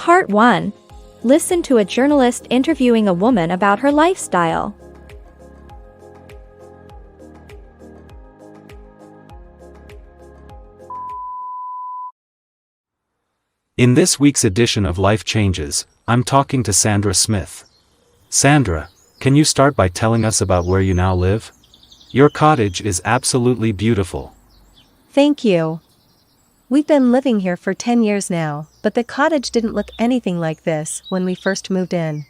Part 1. Listen to a journalist interviewing a woman about her lifestyle. In this week's edition of Life Changes, I'm talking to Sandra Smith. Sandra, can you start by telling us about where you now live? Your cottage is absolutely beautiful. Thank you. We've been living here for 10 years now, but the cottage didn't look anything like this when we first moved in.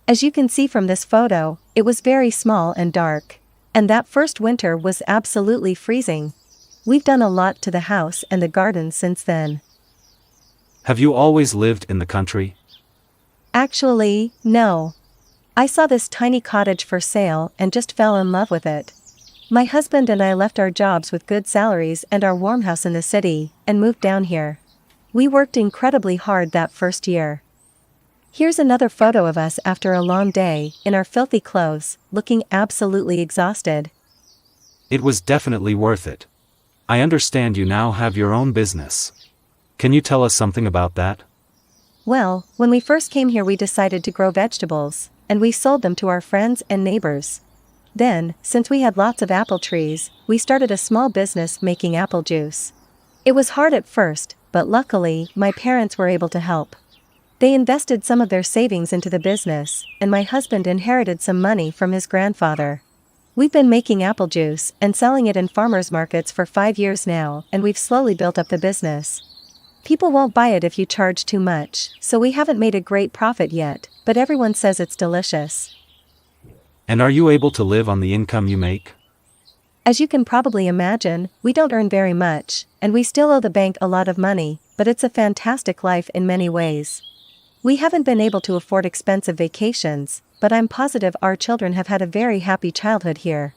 As you can see from this photo, it was very small and dark. And that first winter was absolutely freezing. We've done a lot to the house and the garden since then. Have you always lived in the country? Actually, no. I saw this tiny cottage for sale and just fell in love with it. My husband and I left our jobs with good salaries and our warm house in the city, and moved down here. We worked incredibly hard that first year. Here's another photo of us after a long day, in our filthy clothes, looking absolutely exhausted. It was definitely worth it. I understand you now have your own business. Can you tell us something about that? Well, when we first came here we decided to grow vegetables, and we sold them to our friends and neighbors. Then, since we had lots of apple trees, we started a small business making apple juice. It was hard at first, but luckily, my parents were able to help. They invested some of their savings into the business, and my husband inherited some money from his grandfather. We've been making apple juice and selling it in farmers markets for 5 years now, and we've slowly built up the business. People won't buy it if you charge too much, so we haven't made a great profit yet, but everyone says it's delicious. And are you able to live on the income you make? As you can probably imagine, we don't earn very much, and we still owe the bank a lot of money, but it's a fantastic life in many ways. We haven't been able to afford expensive vacations, but I'm positive our children have had a very happy childhood here.